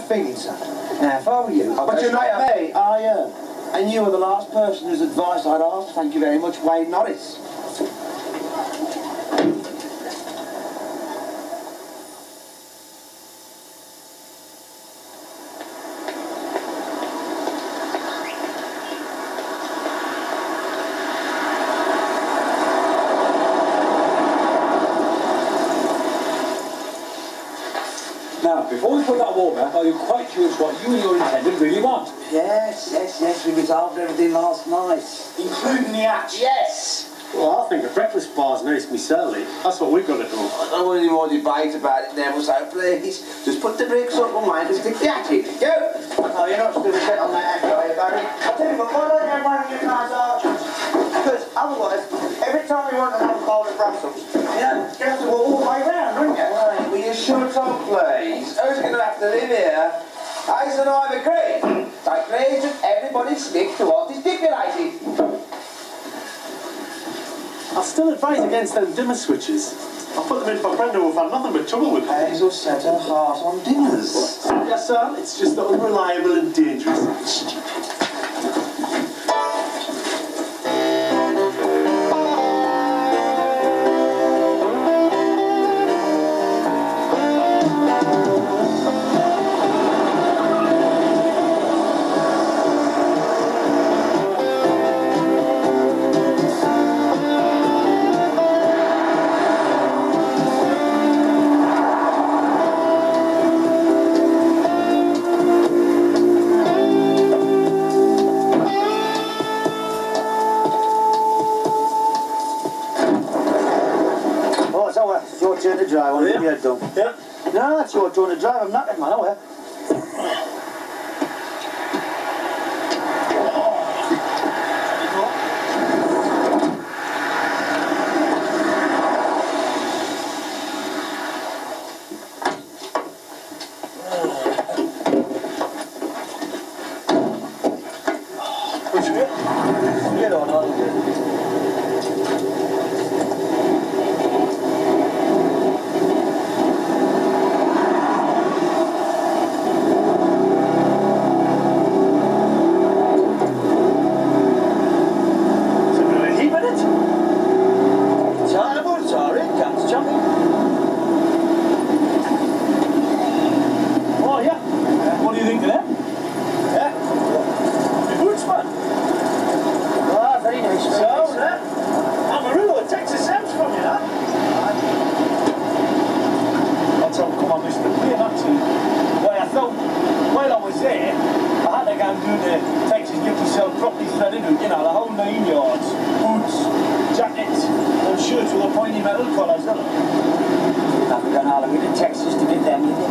feeling, son. Now, if I were you... But you're not me, are you? And you were the last person whose advice I'd asked. Thank you very much, Wayne Norris. Now, before we put that wall back, are you quite curious what you and your intendant really want? Yes, we resolved everything last night. Including the hatch? Yes! Well, I think a breakfast bar's nice myself. That's what we've got to do. I don't want any more debate about it, Neville, so please, just put the bricks up and Wayne can stick the hatch in. Go! No, you're not still set on that hatch, are you, Barry? I'll tell you what, why don't you have one of your nice archers? Because otherwise, every time you want to have a bowl of Brussels, you have to walk all the way round, don't you? Right, will you shut up, please? Who's going to have to live here? Ace and I have agreed. So please, just everybody stick to what is stipulated. I still advise against them dimmer switches. I put them in for Brenda who've had nothing but trouble with them. Hazel set her heart on dinners. Yes, sir. It's just unreliable and dangerous. It's your turn to drive, Yeah. You're done. Yeah. No, that's your turn to drive. I'm not in my way. Get on. Oh, yeah. What do you think of them? Yeah. The boots, man. Ah, very nice. So, Amarillo, Texas Sam's from you, huh? That's how come on, Mr. Plain, actually. Well, I thought, while I was there, I had to go and do the Texas get yourself properly threaded, you know, the whole 9 yards. Boots, jackets, and shirts with the pointy metal collars, don't they? I've gone all the way to Texas to get them, did you?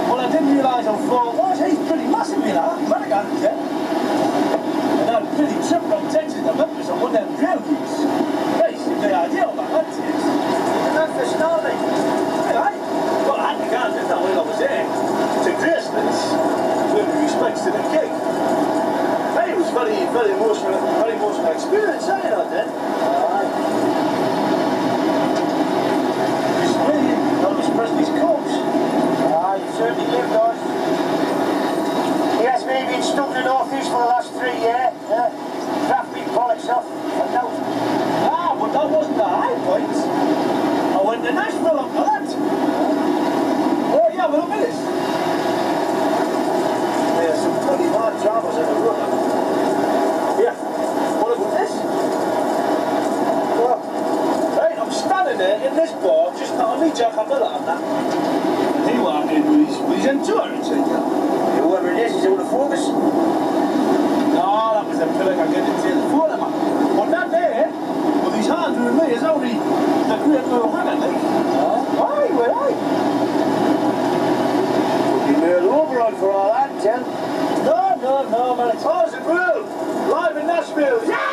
Well, I didn't realise how far it was. He's pretty massive, you know. American, yeah. And that pretty trip from Texas to Memphis on one of them drill boots. Nice, the idea of that, that's it. And that's the starting. Right? Well, I had to go and do that while I was there. To Gracelands, with respects to the king. Hey, it was very emotional experience, eh, that then? Elvis Presley's corpse. Ah, you certainly lived, guys. He has me been stuck in the northeast for the last 3 years. Traffic, bollocks off, and no. Ah, but that wasn't the high point. I went to Nashville after that. Oh, yeah, well, look at this. There's some bloody hard travels in the road. Yeah. What about this? Well, right, I'm standing there in this bar, just not only Jack Abdullah and that. And he walked in with his insurance, and Whoever it is, he's able to focus. no, that was a pillock I get into the phone, man. But that there, with his hand doing me, is only the great little Hannah, like. Aye, well, aye. Would be Merle Oberon for all that, Jen. No, man, it's ours and Grill, live in Nashville. Yeah!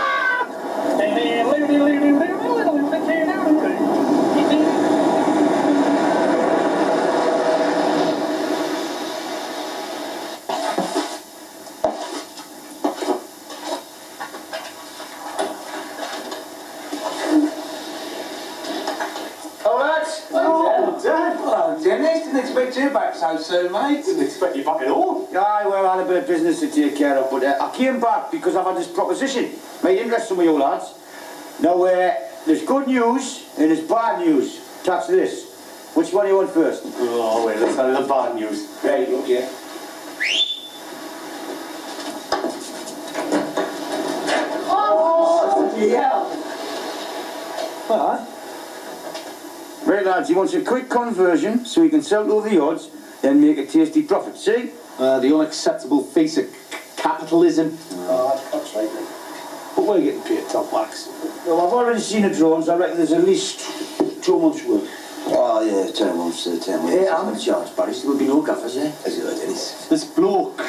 Oh, lads, Dennis, didn't expect you back so soon, mate. Didn't expect you back at all. Aye, well, I had a bit of business to take care of, but I came back because I've had this proposition. Made interest some of you lads. Now, there's good news and there's bad news. Touch this. Which one do you want first? Oh, well, let's have the bad news. Right, okay. Oh, yeah. What? Right, lads, he wants a quick conversion so he can sell to the odds, then make a tasty profit. See? The unacceptable face of capitalism. Oh, that's right, mate. But we're getting paid top wax. Well, I've already seen the drones. I reckon there's at least 2 months' work. Oh, yeah, 10 months, 10 months. Yeah, I'm in charge, Barry. There will be no gaffers, eh? As you heard, Dennis. This bloke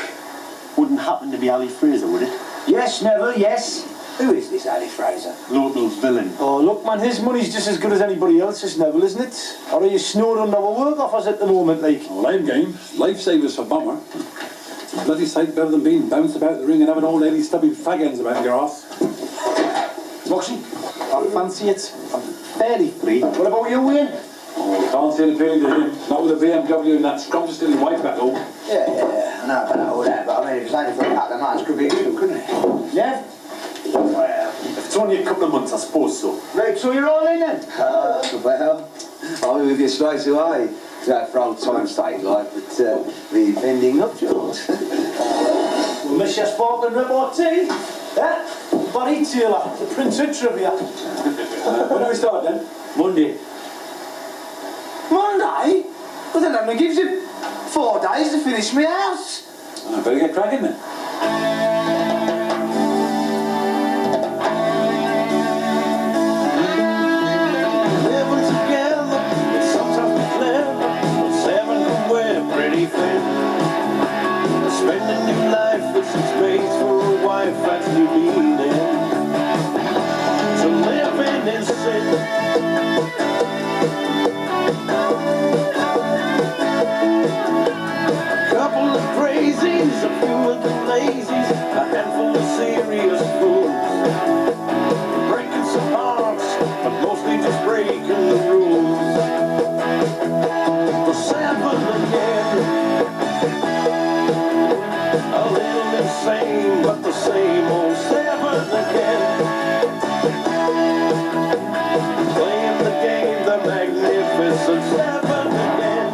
wouldn't happen to be Ali Fraser, would it? Yes, Neville, yes. Who is this Ali Fraser? Local villain. Oh, look, man, his money's just as good as anybody else's, Neville, isn't it? Or are you snowed under our work offers at the moment, like? Lame game. Lifesavers for Bomber. It's a bloody sight better than being bounced about the ring and having old lady stubbing fag ends about your ass. Moxie, I fancy it. I'm fairly free. What about you, Wayne? Oh, can't see any appealing to him. Not with a BMW and that scrum to steal his wife back home. Yeah, I know about all that, but I mean, if it's only for a couple of months, could be good, couldn't it? Nev? Well, if it's only a couple of months, I suppose so. Right, so you're all in then? Well, I'll be with you straight away. For old time's sake, like, but the pending nuptials. We'll miss your sparkling repartee. Yeah? Barry Taylor, the Prince of Trivia. When do we start then? Monday. Monday? Well, then only gives you 4 days to finish my house. I better get cracking then. Living together, sometimes we clever, seven and we're pretty thin. Spending your life with 6 mates for a wife that's you leading. So living in sin. A couple of crazies, a few of the lazies, a handful of serious fools. Breaking some hearts, but mostly just breaking the rules. The 7 again, a little insane, but the same old 7 again. Playing the game, the magnificent 7 again.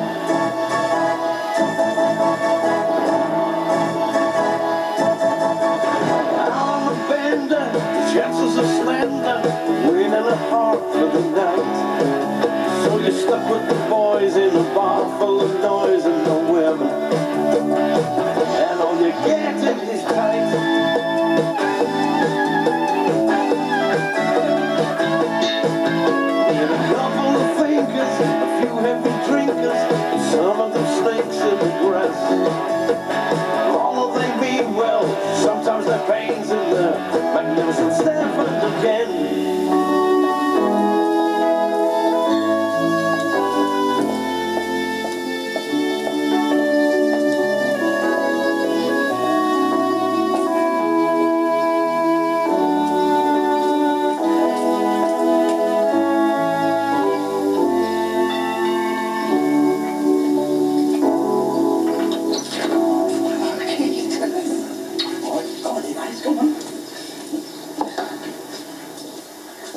On the bender, the chances are slender, winning a heart for the night. So you're stuck with the boys in a bar full of noise and no women, and all you get is tight. Need a couple of thinkers, a few heavy drinkers, and some of them snakes in the grass. All of them mean well, sometimes their pains in the magnificent 7 again.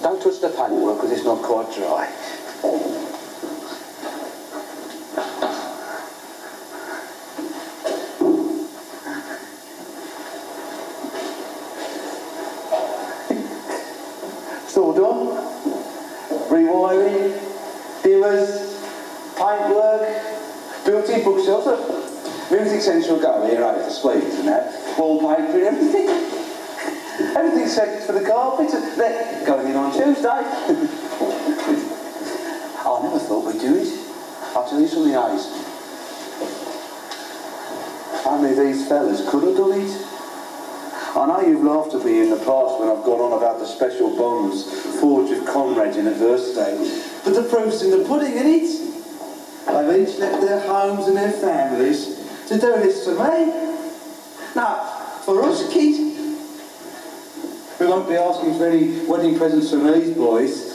Don't touch the paintwork because it's not quite dry. It's all done. Rewiring, dimmers, paintwork, built-in bookshelves, music central gallery, right, the speakers and that, wallpaper and everything. Everything's set for the carpets. They're going in on Tuesday. I never thought we'd do it. I'll tell you something, Hayes. Only these fellas could have done it. I know you've laughed at me in the past when I've gone on about the special bonds forged with comrades in adversity, but the proof's in the pudding, isn't it? They've each left their homes and their families to do this for me. Now, for us, kid, we won't be asking for any wedding presents from these boys.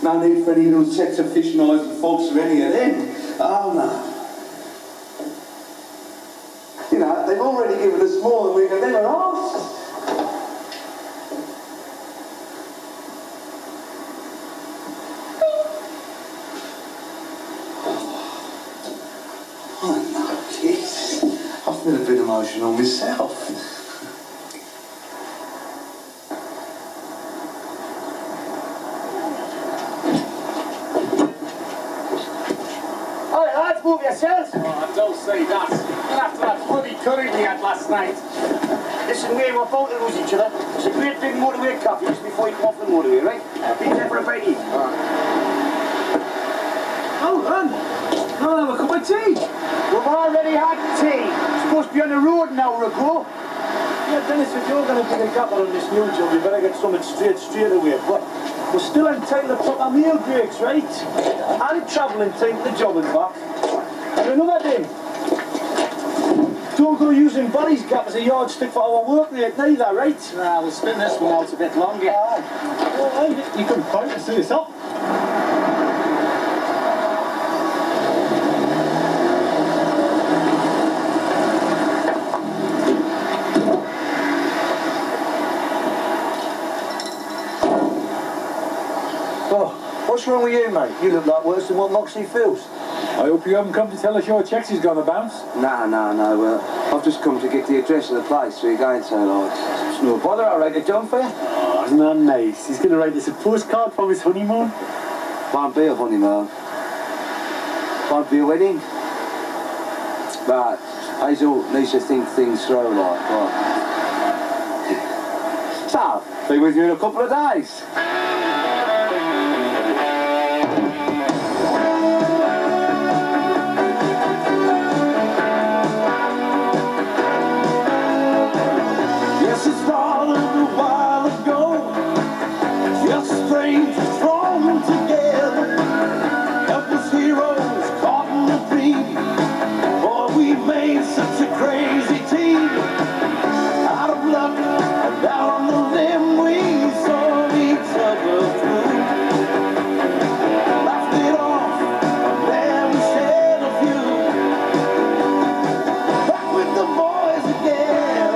No need for any little sets of fish knives and forks for any of them. Oh no. You know, they've already given us more than we could ever ask. Oh no, kids. I feel a bit emotional myself. Alright, lads, move yourselves. Oh, don't say that. Not after that bloody curry we had last night. Listen, we're about to lose each other. It's a great big motorway coffee just before you come off the motorway, right? Be there for a bite. Hold on. I'll have a cup of tea. We've already had tea. Supposed to be on the road now, Rico. Yeah, Dennis, if you're going to be the capper on this new job, you better get something straight away. But we're still entitled to proper meal breaks, right? And travelling time to the job and back. And another thing, don't go using Barry's gap as a yardstick for our work rate neither, right? Nah, we'll spin this one out a bit longer. All right, you can point to see this up. Oh, what's wrong with you, mate? You look like worse than what Moxie feels. I hope you haven't come to tell us your checks is going to bounce. No. I've just come to get the address of the place where you're going to, like. It's no bother, I'll write it down for you. Oh, isn't that nice? He's going to write us a postcard from his honeymoon. Won't be a honeymoon. Won't be a wedding. But Hazel needs to think things through, like. Right. So, be with you in a couple of days. Yes, it started a while ago. Just strangers thrown together. Helpless heroes caught in a dream. Boy, we made such a crazy team. Out of luck and down on the limb, we saw each other through. Laughed it off, and then we shed a few. Back with the boys again.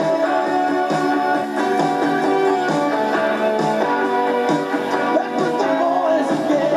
Back with the boys again.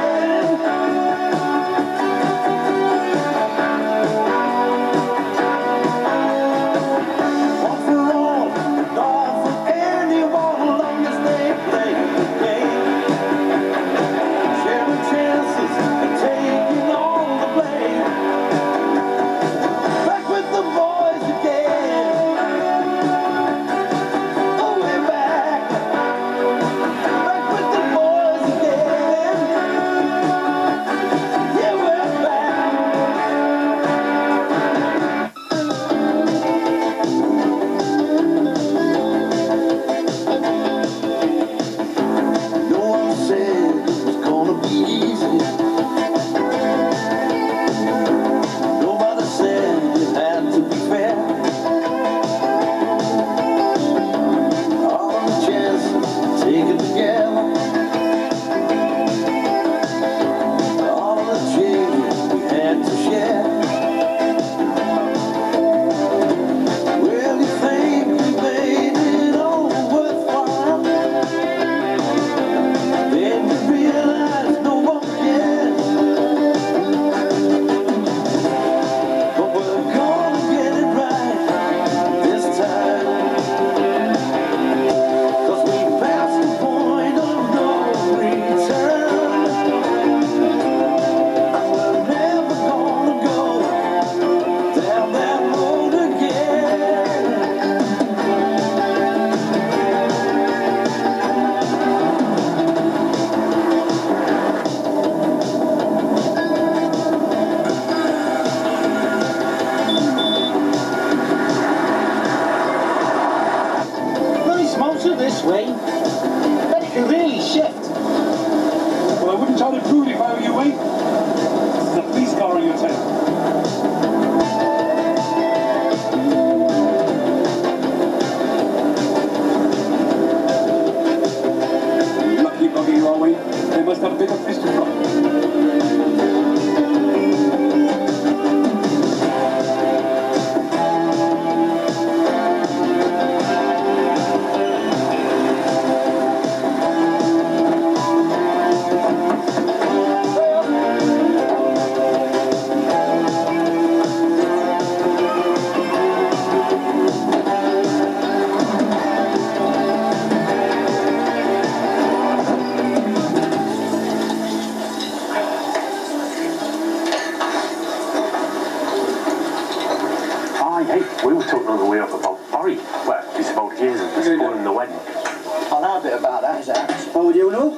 Hey, we were talking on the way up about Barry. Well, it's about his and spoiling the wedding. I know a bit about that, is that? What would you know?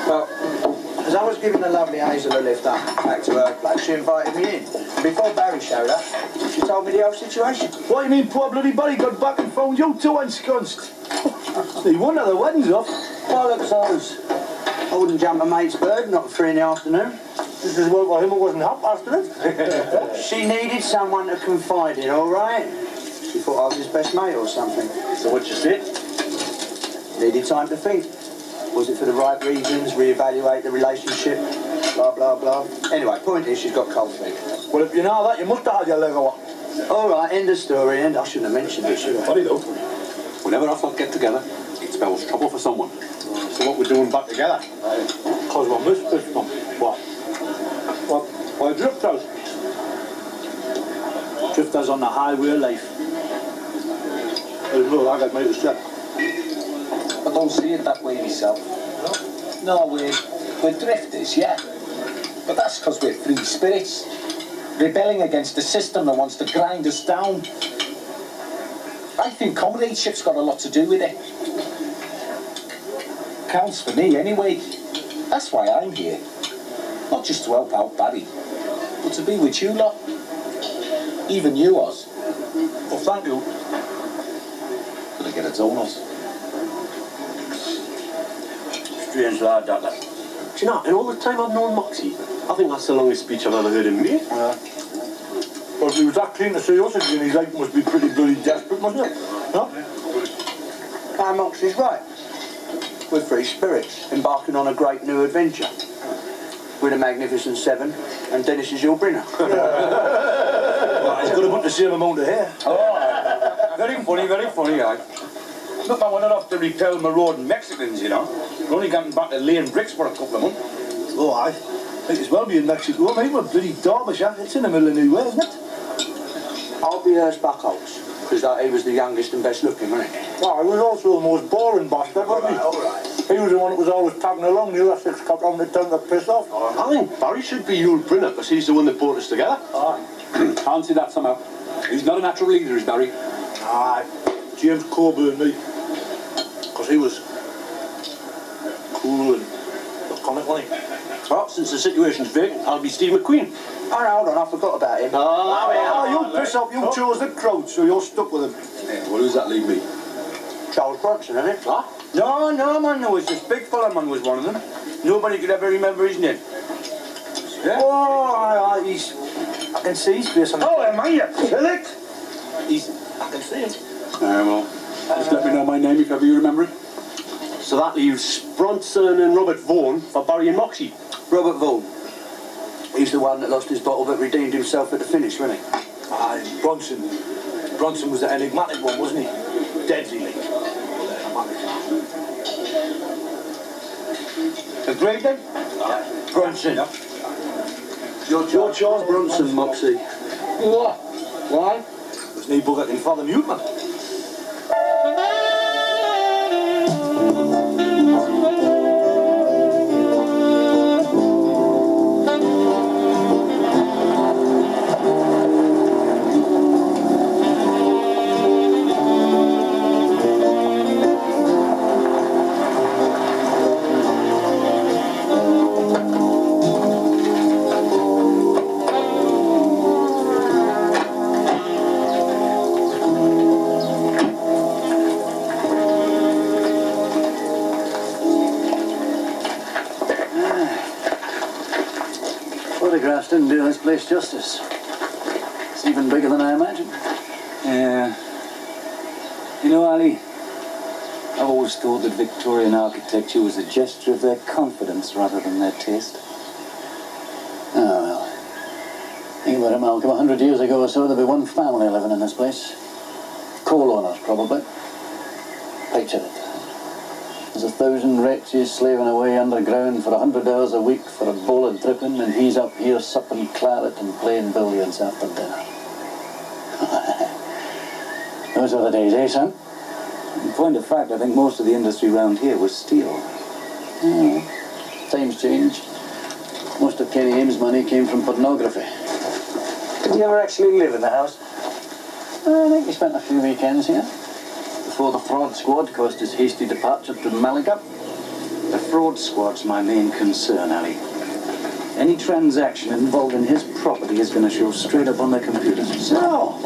Well, as I was giving the lovely Hazel a lift up back to her place, she invited me in. Before Barry showed up, she told me the whole situation. What do you mean poor bloody Barry got back and phoned you two ensconced? He won at the weddings off. Well, look, I wouldn't jump a mate's bird, not at 3 in the afternoon. This is well for him, it wasn't half past it. She needed someone to confide in, all right? She thought I was his best mate or something. So what you said? Needed time to think. Was it for the right reasons? Reevaluate the relationship? Blah, blah, blah. Anyway, point is, she's got cold feet. Well, if you know that, you must have had your leg up. All right, end of story, and I shouldn't have mentioned it, should I? What do you do? Whenever us lot get together, it spells trouble for someone. So what we're doing back together? Because we're misfits, mum. What? Why drifters? Drifters on the highway of life. There's no I got made a step. I don't see it that way myself. No, we're drifters, yeah. But that's because we're free spirits. Rebelling against the system that wants to grind us down. I think comradeship's got a lot to do with it. Counts for me anyway. That's why I'm here. Not just to help out Barry, but to be with you lot. Even you, Oz. Well, thank you. Gonna get a donut. Strange lad, that lad. Do you know, in all the time I've known Moxie, I think that's the longest speech I've ever heard him make. Well, if he was that keen to see us again, his life must be pretty bloody desperate, mustn't it? No? Moxie's right. We're free spirits, embarking on a great new adventure. With a Magnificent Seven, and Dennis's your bringer. Well, he's got about the same amount of hair. Oh, very funny, aye. Look, I went off to repel marauding Mexicans, you know. We're only getting back to laying bricks for a couple of months. Oh, aye. Might as well be in Mexico, mate. We're bloody Derbyshire. It's in the middle of nowhere, isn't it? I'll be hers Buckholz, because he was the youngest and best looking, wasn't he? Oh, he was also the most boring bastard, wasn't he? All right. He was the one that was always tagging along. The other six cut on the tongue that pissed off. I think Barry should be your Brinner, because he's the one that brought us together. Can't see that somehow. He's not a natural leader, is Barry. Aye. James Coburn, me. Because he was cool and laconic, wasn't he? Well, since the situation's vacant, I'll be Steve McQueen. Oh, no, hold on, I forgot about him. Oh, you piss off. You chose the crowd, so you're stuck with him. Well, who's that leave me? Charles Bronson, isn't it? What? No, man, no, it's this big fella man was one of them. Nobody could ever remember his name. Yeah? Oh, aye, he's... I can see his face on the... Oh, am I you? Philip? I can see him. Well, just let me know my name if ever you remember it. So that leaves Bronson and Robert Vaughan for Barry and Moxie. Robert Vaughan. He's the one that lost his bottle but redeemed himself at the finish, wasn't he? Aye, Bronson. Bronson was the enigmatic one, wasn't he? Deadly, like. Agreed then? Bronson. You're Charles Bronson, Moxie. What? Why? There's no bugger can Father Newton. Photographs didn't do this place justice. It's even bigger than I imagined. Yeah. You know, Ali, I've always thought that Victorian architecture was a gesture of their confidence rather than their taste. Oh, well. Think about it, Malcolm. 100 years ago or so, there'd be one family living in this place. Coal owners, probably. Picture it. There's 1,000 wretches slaving away underground for 100 hours a week for a bowl of dripping, and he's up here supping claret and playing billiards after dinner. Those are the days, eh, son? In point of fact, I think most of the industry round here was steel. Times change. Most of Kenny Ames' money came from pornography. Did you ever actually live in the house? I think he spent a few weekends here before the fraud squad caused his hasty departure to Malaga. The fraud squad's my main concern, Ali. Any transaction involving his property is going to show straight up on their computers. So,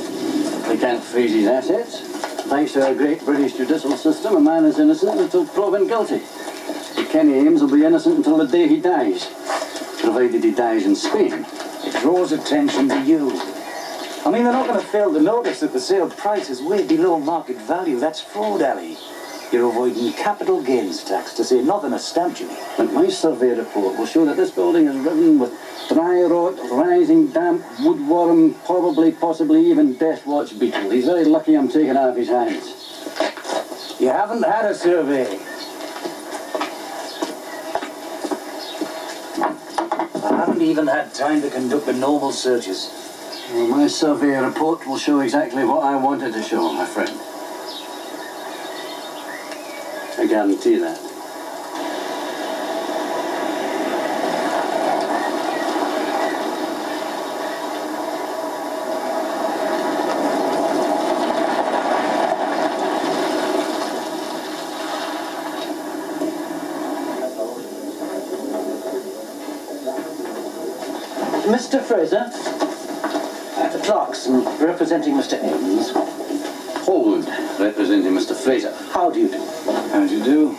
they can't freeze his assets. Thanks to our great British judicial system, a man is innocent until proven guilty. So Kenny Ames will be innocent until the day he dies. Provided he dies in Spain. It draws attention to you. I mean, they're not going to fail to notice that the sale price is way below market value. That's fraud, Ali. You're avoiding capital gains tax, to say nothing of stamp duty. But my survey report will show that this building is ridden with dry rot, rising damp, woodworm, possibly even death watch beetle. He's very lucky I'm taking it out of his hands. You haven't had a survey. I haven't even had time to conduct the normal searches. Well, my survey report will show exactly what I wanted to show, my friend. I guarantee that. Mr. Fraser, Clarkson, representing Mr. Ames. Hold, representing Mr. Fraser. How do you do? How do you do?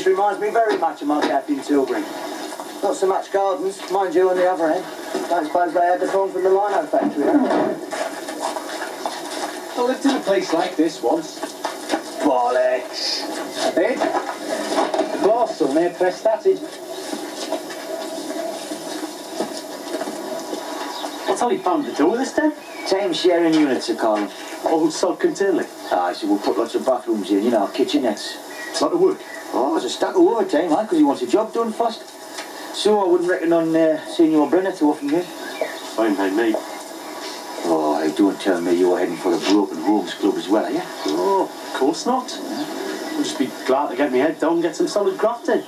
Reminds me very much of my gap in Tilbury. Not so much gardens, mind you, on the other end. Don't suppose they had the bomb from the lino factory, huh? I lived in a place like this once. Bollocks! Eh? The glass still near Prestatted. What's Ollie planned to do with this then? Same sharing units, of Colin. Old sod continually. Ah, so we'll put lots of bathrooms in, you know, kitchenettes. It's not a work. Oh, there's a stack of overtime, man, because he wants a job done first. So I wouldn't reckon on seeing your Brenner too often, yet. Fine by me. Oh, hey, don't tell me you're heading for the Broken Homes Club as well, are you? Oh, of course not. I'll just be glad to get my head down and get some solid graft in.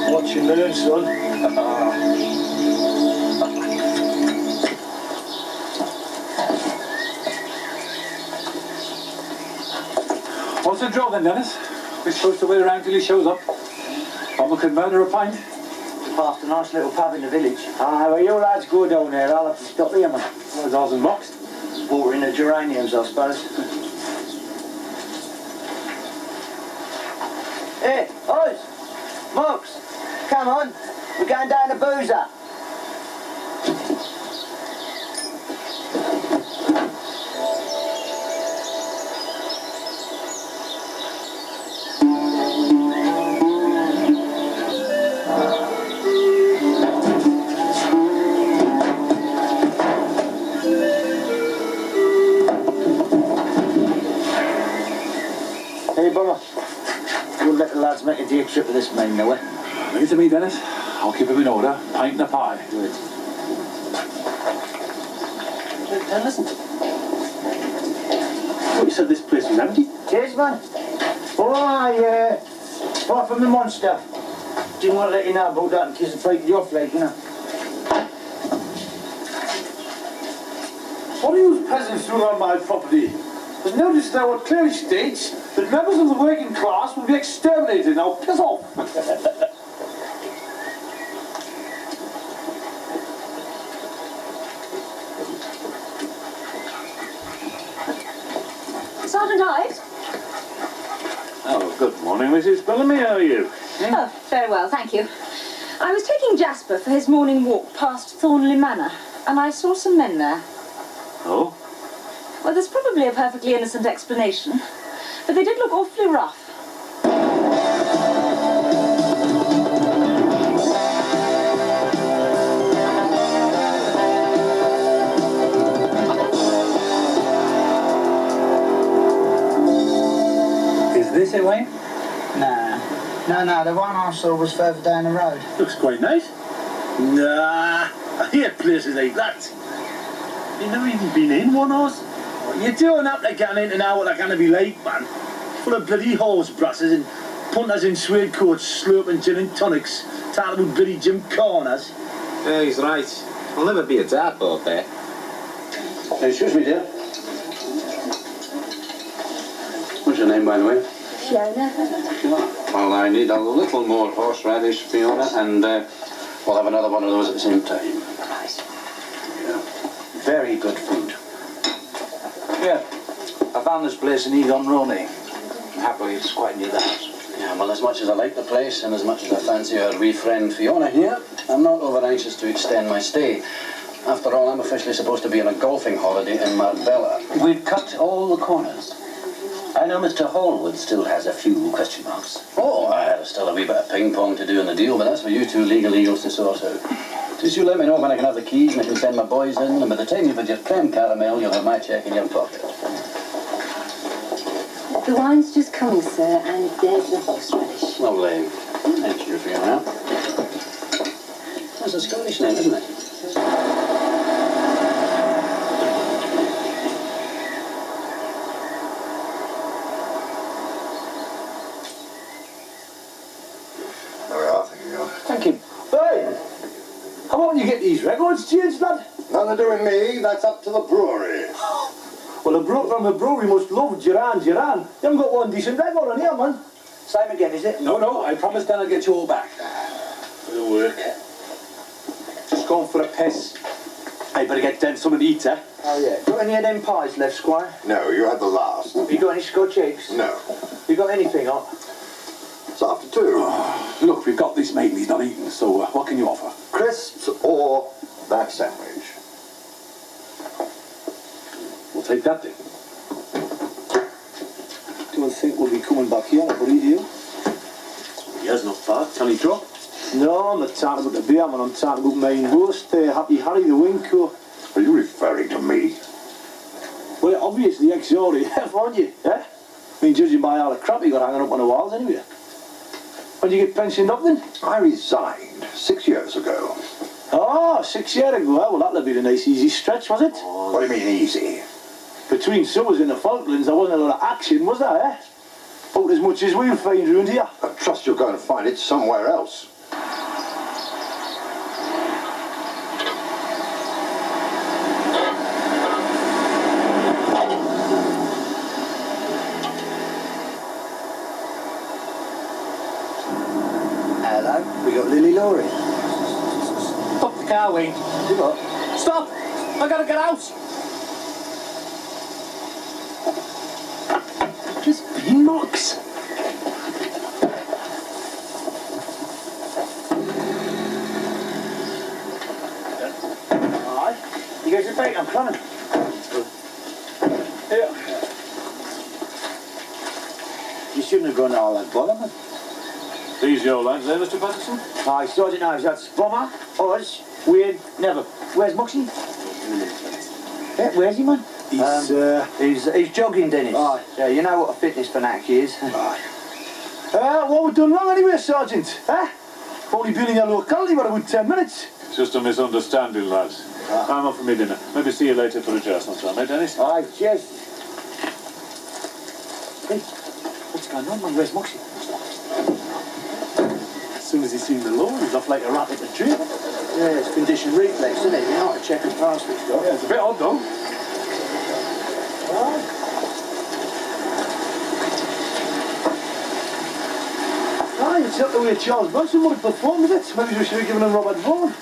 Watch your learn, son. What's the draw then, Dennis? We're supposed to wait around till he shows up. Mama could murder a pint. We passed a nice little pub in the village. Ah, well, you lads go down there. I'll have to stop here, man. What is ours and boxed? Watering the geraniums, I suppose. Hey, Oz! Mox! Come on, we're going down to Boozer. Hey, Bummer. We'll let the lads make a day trip of this mine now, eh? Leave it to me, Dennis. I'll keep him in order. Pint and a pie. Good. Listen. Thought you said this place was empty. Cheers, man. Oh, apart from the monster. Didn't want to let you know about that in case it break you off, like, you know. What are you peasants doing on my property? There's notice now what clearly states that members of the working class will be exterminated. Now piss off. Sergeant Hyde? Oh, good morning, Mrs. Bellamy. How are you? Oh, very well, thank you. I was taking Jasper for his morning walk past Thornley Manor, and I saw some men there. Oh? Well, there's probably a perfectly innocent explanation, but they did look awfully rough. Is this it, Wayne? No, the one I saw was further down the road. Looks quite nice. Nah, I hate places like that. You never even been in one, horse? You don't have to get into now what they're going to be like, man. Full of bloody horse brasses and punters in suede coats slurping gin and tonics, talking about bloody Jim Corners. Yeah, he's right. I'll never be a dartboard there. Excuse me, dear. What's your name, by the way? Fiona. Well, I need a little more horseradish, Fiona, and we'll have another one of those at the same time. Right. Yeah. Very good food. Yeah, I found this place in Egon Roney. Happily, it's quite near the house. Yeah, well, as much as I like the place and as much as I fancy our wee friend Fiona here, I'm not over anxious to extend my stay. After all, I'm officially supposed to be on a golfing holiday in Marbella. We've cut all the corners. I know Mr. Hallwood still has a few question marks. Oh, I had still a wee bit of ping-pong to do in the deal, but that's for you two legal eagles to sort out. Just you let me know when I can have the keys and I can send my boys in, and by the time you've had your creme caramel, you'll have my cheque in your pocket. The wine's just coming, sir, and there's the horseradish. Lovely. Thank you, Fiona. That's a Scottish name, isn't it? There we are, thank you. Thank you. Hey! How about you get these records changed, lad? Nothing to do with me, that's up to the brewery. Well, the bloke from the brewery must love Duran. You haven't got one decent record on here, man. Same again, is it? No, I promised then I'd get you all back. It'll work. Just going for a piss. I better get down something to eat, eh? Oh, yeah. Got any of them pies left, Squire? No, you had the last. Have you got any Scotch eggs? No. You got anything hot? It's after 2. Look, we've got this mate and he's not eating, so what can you offer? Crisps or that sandwich? We'll take that then. Don't think we'll be coming back here, buddy, do you? Yes, not bad. Can he drop? No, I'm not talking about the beer, man. I'm talking about my roast, Happy Harry the Winko. Are you referring to me? Well, you're obviously ex-RAF, aren't you? Eh? I mean, judging by all the crap you got hanging up on the walls anyway. When did you get pensioned up then? I resigned 6 years ago. Oh, 6 years ago. Well, that'll be a nice easy stretch, was it? What do you mean easy? Between summers in the Falklands, there wasn't a lot of action, was there, eh? About as much as we'll find around here. I trust you're going to find it somewhere else. Hello, we got Lily Laurie. Stop the car, Wayne. You what? Stop! I gotta get out! Just be knocks. Alright. You guys are back, I'm coming. Yeah. You shouldn't have gone to all that bother, man. These your lads there, Mr. Patterson? Aye, Sergeant Ives, that's Bomber, Oz, Wade, Never. Where's Moxie? Yeah, where's he, man? He's jogging, Dennis. Aye. Yeah, you know what a fitness fanatic he is. Aye. What we done wrong anyway, Sergeant? Eh? Only been in your locality for about 10 minutes. just a misunderstanding, lads. I'm off for my dinner. Maybe see you later for adjustments, right, mate, Dennis? Aye, cheers. Hey, what's going on, man? Where's Moxie? As soon as he seen the law, he's off like a rat at the tree. Yeah, it's condition reflex, isn't it? You're not to check the past with stuff. Yeah, it's a bit odd, though. Aye, it's not the way Charles Bronson would have performed with it. Maybe we should have given him Robert Vaughan.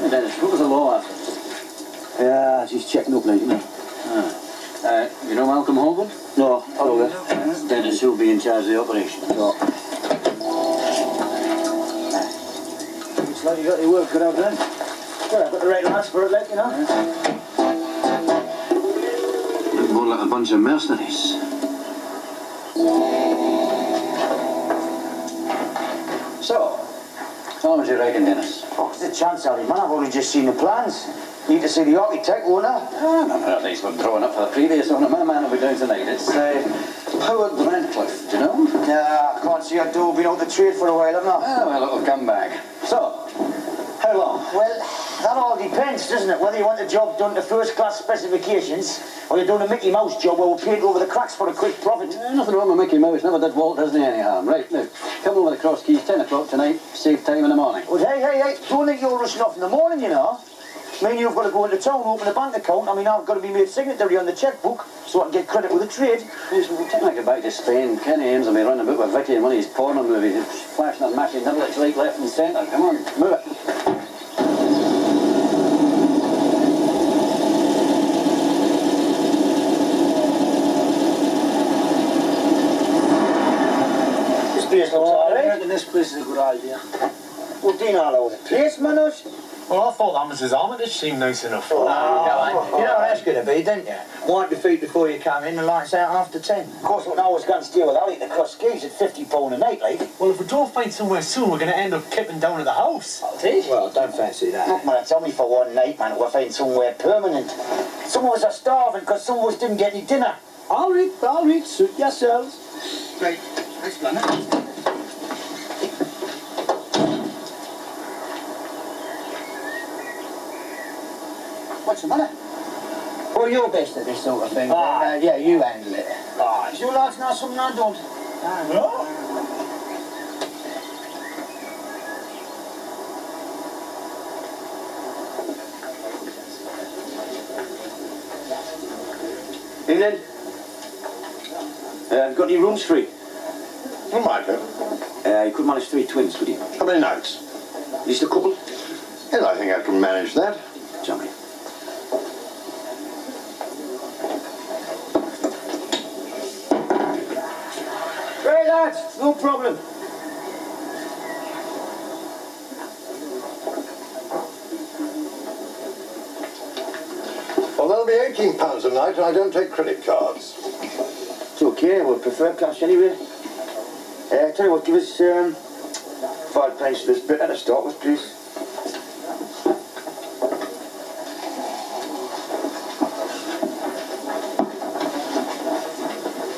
Dennis, what was the law after? Yeah, just checking up, mate, you know. You know Malcolm Holborn? No, hello there. Dennis, who'll be in charge of the operation. No. Looks like you got your work cut out then. Well, I've got the right lads for it, like, you know. Look more like a bunch of mercenaries. So, how much do you reckon, Dennis? Oh, it's a chance, Harry, man. I've only just seen the plans. Need to see the architect, won't I? No, at least we're drawing up for the previous owner. My man will be doing tonight. It's Howard Brantcliffe, do you know? Yeah, I can't see a door been out the trade for a while, haven't I? Oh, well, it'll come back. So, how long? Well, that all depends, doesn't it? Whether you want the job done to first-class specifications or you're doing a Mickey Mouse job where we'll paint over the cracks for a quick profit. Nothing wrong with Mickey Mouse. Never did Walt Disney any harm. Right, now, come over the Cross Keys, 10 o'clock tonight. Save time in the morning. Well, hey, don't think you're rushing off in the morning, you know. I mean, you've got to go into town, open a bank account. I mean, I've got to be made signatory on the chequebook so I can get credit with the trade. Yes, well, when I get back to Spain, Kenny Ames will be running about with Vicky in one of his porno movies, flashing and mashing niblets right, left and centre. Come on, move it. This place looks all I right. reckon this place is a good idea. Well, Dean all over the place, Manus. Well, I thought that Mrs. Armitage seemed nice enough. You know how that's going to be, don't you? Wipe your feet before you come in and lights out after 10. Of course, when I was going to stay with Ali at the Cross Keys at £50 a night, like. Well, if we don't find somewhere soon, we're going to end up kipping down at the house. Well, don't fancy that. Look, man, tell me for one night, man, we'll find somewhere permanent. Some of us are starving because some of us didn't get any dinner. All right, suit yourselves. Right, thanks, man. What's the matter? Well, you're best at this sort of thing. Yeah, you handle it. Does you lads know something I don't? No? Evening. Got any rooms free? Well, might do. You could manage 3 twins, could you? How many nights? Just a couple? Yes, I think I can manage that. Jumpy. Right, lads, no problem. Well, that'll be £18 a night, and I don't take credit cards. It's okay, we'll prefer cash anyway. Tell you what, give us £5 for this bit at the start with, please.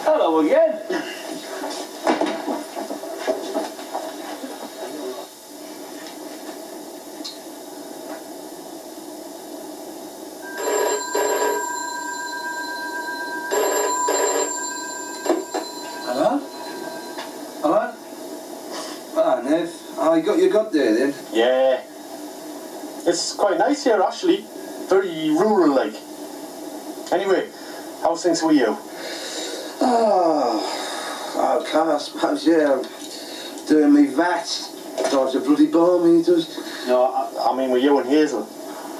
Hello again. Hello? Hello? Ah, Nev. You got there then? Yeah. It's quite nice here, actually. Very rural-like. Anyway, how's things with you? Oh, okay, I suppose, yeah. Doing me VAT. Drives a bloody balmy, he does. No, I mean with you and Hazel.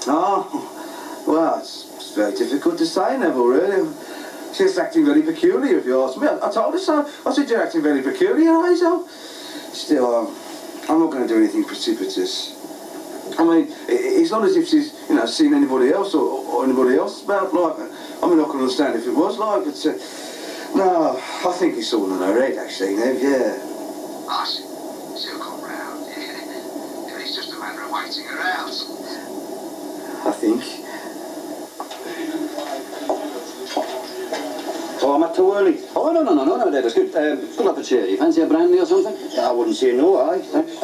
Oh, well, it's very difficult to say, Neville, really. She's acting very peculiar, if you ask me. I told her so. I said, you're acting very peculiar, Hazel. Still, I'm not going to do anything precipitous. I mean, it's not as if she's, seen anybody else or anybody else about, like, I mean, I can understand if it was like, but No, I think it's all in her head, actually, Nev, yeah. She'll come round. It's just a matter of waiting her out. I think. Oh, I'm not too early. Oh, no, Dad, it's good. Fill up a chair. You fancy a brandy or something? I wouldn't say no, aye. Thanks.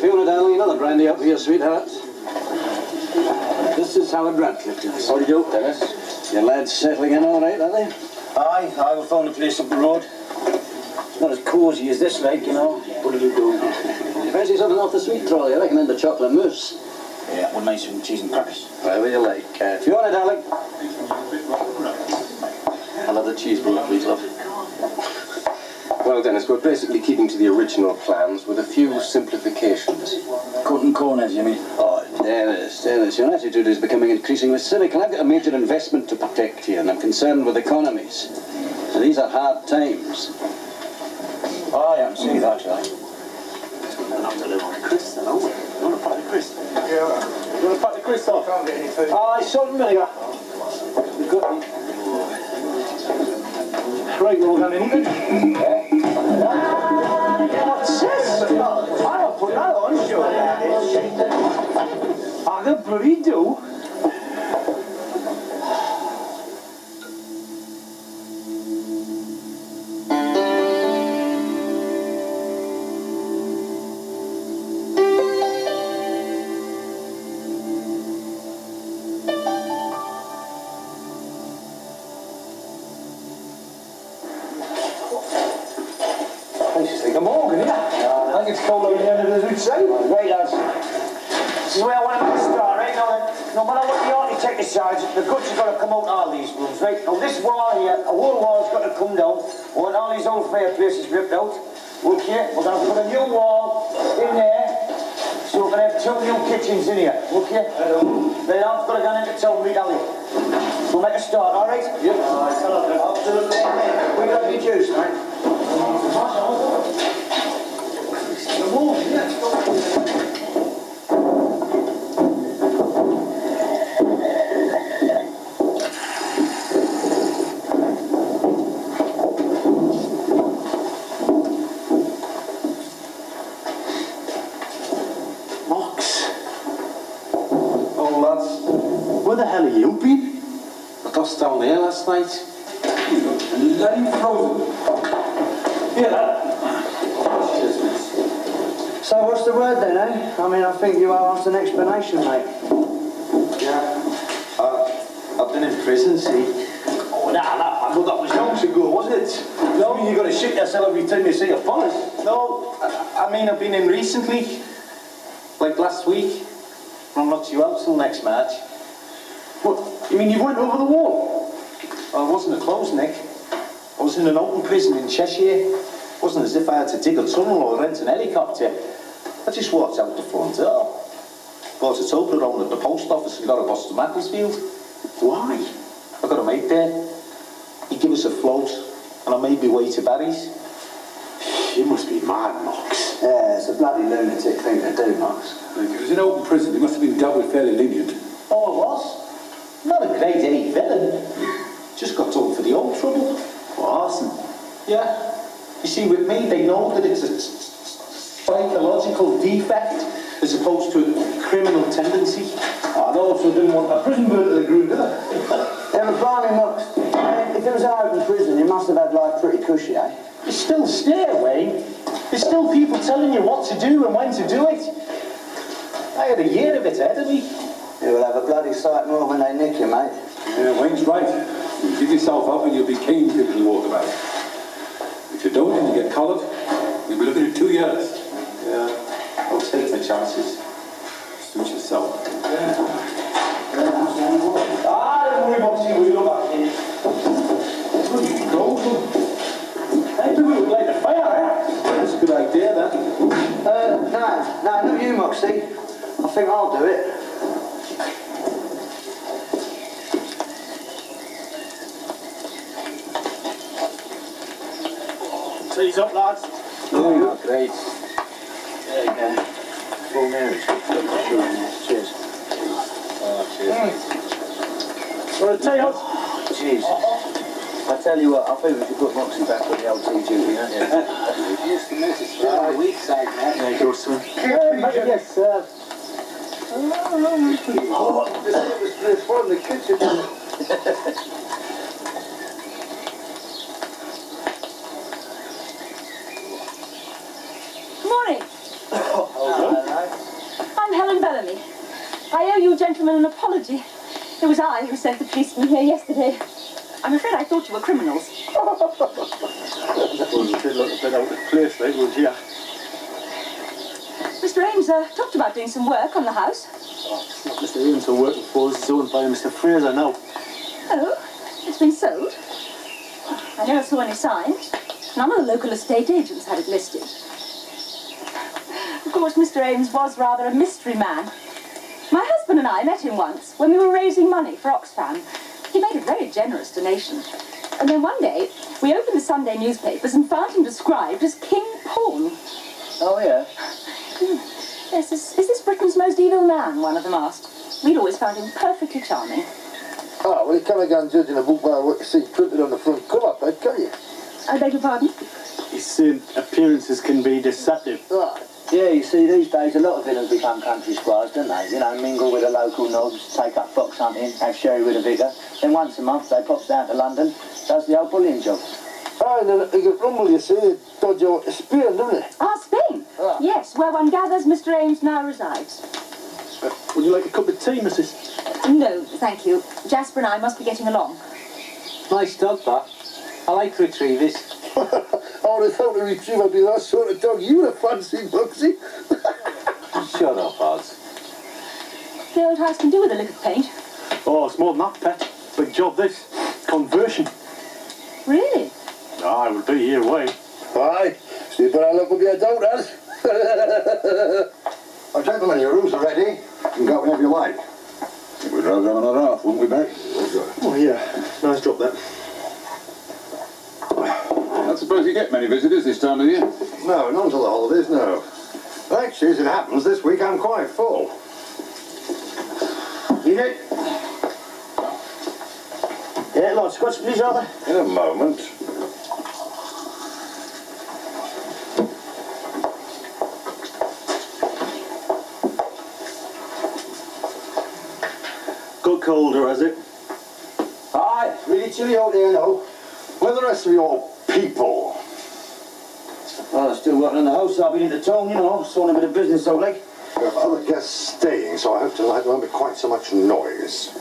Fiona, darling, another brandy up here, sweetheart. This is Howard Radcliffe, Dennis. How do you do, Dennis? Your lads settling in all right, are they? Aye, we found a place up the road. It's not as cosy as this, like, you know. What do you do? You fancy something off the sweet trolley, I reckon, and the chocolate mousse. Yeah, one nice with cheese and crackers. Right, what do you like? Fiona, darling. Another cheeseburger, please, love. Well, Dennis, we're basically keeping to the original plans with a few simplifications. Cutting corners, you mean? Oh, Dennis, your attitude is becoming increasingly cynical. I've got a major investment to protect here, and I'm concerned with economies. So these are hard times. Oh, yeah, I see that, actually. Chris, then, aren't we? You want a pat of Chris? Yeah. You want to pat the Chris off? Can't get any food. Aye, salt and vinegar. Good. Right, we're all going in eating. What's this? I'll put that on, sure. I can bloody do. Right, lads. This is where I want to start, right? No matter what the architect decides, the guts have got to come out of all these rooms, right? Now, this wall here, a whole wall's got to come down. I want all these old fireplaces ripped out. Okay? We're going to put a new wall in there, so we're going to have 2 new kitchens in here. Okay? Then I've got to go into town, meet Ali. We'll make a start, all right? Yep. Absolutely. We got to be juice, man. Where the hell are you been? I got down there last night. Bloody frozen. Hear that? So what's the word then, eh? I mean, I think you owe us an explanation, mate. Yeah. I've been in prison, see. Oh, that was yonks ago, wasn't it? No, you got to shit yourself every time you see a police. No, I mean, I've been in recently. Like last week. I'm not due out till next March. What? You mean you went over the wall? I wasn't a closed Nick. I was in an open prison in Cheshire. It wasn't as if I had to dig a tunnel or rent an helicopter. I just walked out the front door. Bought a Toblerone at the post office and got a bus to Macclesfield. Why? I got a mate there. He gave us a float and I made my way to Barry's. You must be mad, Knox. Yeah, it's a bloody lunatic thing to do, Knox. If he was in open prison, he must have been dealt with fairly lenient. Oh, I was. Not a grade A villain. Just got done for the old trouble. For arson? Yeah. You see, with me, they know that it's a psychological defect as opposed to a criminal tendency. I also didn't want a prison bird to the ground, did I? Yeah, but blimey, Knox, if it was an open prison, you must have had life pretty cushy, eh? You still stare, Wayne. There's still people telling you what to do and when to do it. I had a year of it ahead of me. You will have a bloody sight more when they nick you, mate. Yeah, Wayne's right. You give yourself up and you'll be cane people to walk about. If you don't and you get collared, you'll be looking at 2 years. Yeah, I'll take my chances. Suit yourself. Don't worry about seeing we look back in. Good gold. Hey, we would light the fire, eh? That's a good idea, that. No, not you, Moxie. I think I'll do it. Tea's up, lads. Oh, great. There you go. Full Mary's. Cheers. Oh, cheers. Want a tea, Oz? Cheers. I tell you what, I think we should put Moxie back on the old tea duty, don't you? Used to miss it for a week, side, man. There you go, son. Yes, sir. Oh, this place from the kitchen. Good morning. I'm Helen Bellamy. I owe you gentlemen an apology. It was I who sent the policeman here yesterday. I'm afraid I thought you were criminals. That was a bit out of place, like, was yeah. Mr. Ames talked about doing some work on the house. It's not Mr. Ames who working for us, it's owned by Mr. Fraser now. Oh, it's been sold. I never saw any signs. None of the local estate agents had it listed. Of course, Mr. Ames was rather a mystery man. My husband and I met him once when we were raising money for Oxfam. He made a very generous donation. And then one day, we opened the Sunday newspapers and found him described as King Pawn. Oh, yeah? Yes, is this Britain's most evil man? One of them asked. We'd always found him perfectly charming. Oh, well, you can't go and judge in a book by what you see printed on the front cover, Pet, can you? I beg your pardon? He's saying appearances can be deceptive. Right. Yeah, you see, these days a lot of villains become country squires, don't they? You know, mingle with the local nobs, take up fox hunting, have sherry with a vicar. Then once a month they pops down to London, does the old bullion job. Oh, and then he got rumble, you see, dodge out to Spain, doesn't he? Ah, Spain? Ah. Yes, where one gathers Mr. Ames now resides. Would you like a cup of tea, missus? No, thank you. Jasper and I must be getting along. Nice dog, that. I like retrievers. I would have thought a retriever would be that sort of dog you would have fancied, Bugsy. Shut up, Oz. The old house can do with a lick of paint. Oh, it's more than that, Pet. Big job, this. Conversion. Really? I will be here away. Aye, see, but I look will be a doubters. Oh, gentlemen, your rooms are ready. You can go whenever you like. We'd rather have another half, wouldn't we, Beck? Oh, yeah. Nice drop, that. I don't suppose you get many visitors this time of year. No, not until the holidays, no. Actually, as it happens, this week I'm quite full. You know... Yeah, Lord Scotch, please, Arthur. In a moment. Got colder, has it? Aye, it's really chilly out there now. Where are the rest of your people? Well, I'm still working in the house. I've been into town, you know, sorting a bit of business out, like. We have other guests staying, so I hope tonight there won't be quite so much noise.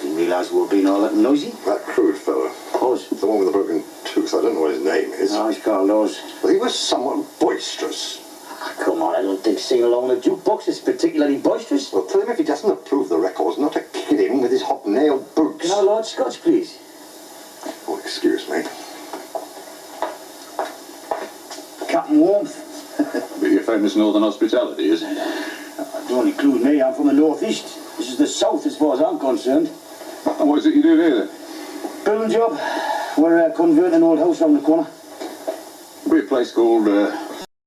Didn't realise we were being all that noisy. That crude fella. Oz. The one with the broken tooth, I don't know what his name is. No, he's called Oz. But he was somewhat boisterous. Come on, I don't think singing along the jukebox is particularly boisterous. Well, tell him if he doesn't approve the records, not to kid him with his hobnailed boots. Can our Lord Scotch, please? Oh, excuse me. Captain Warmth. Be your famous northern hospitality, is it? Don't include me, I'm from the northeast. This is the south as far as I'm concerned. And what is it you do here then? Building job. We're converting an old house around the corner. Be a place called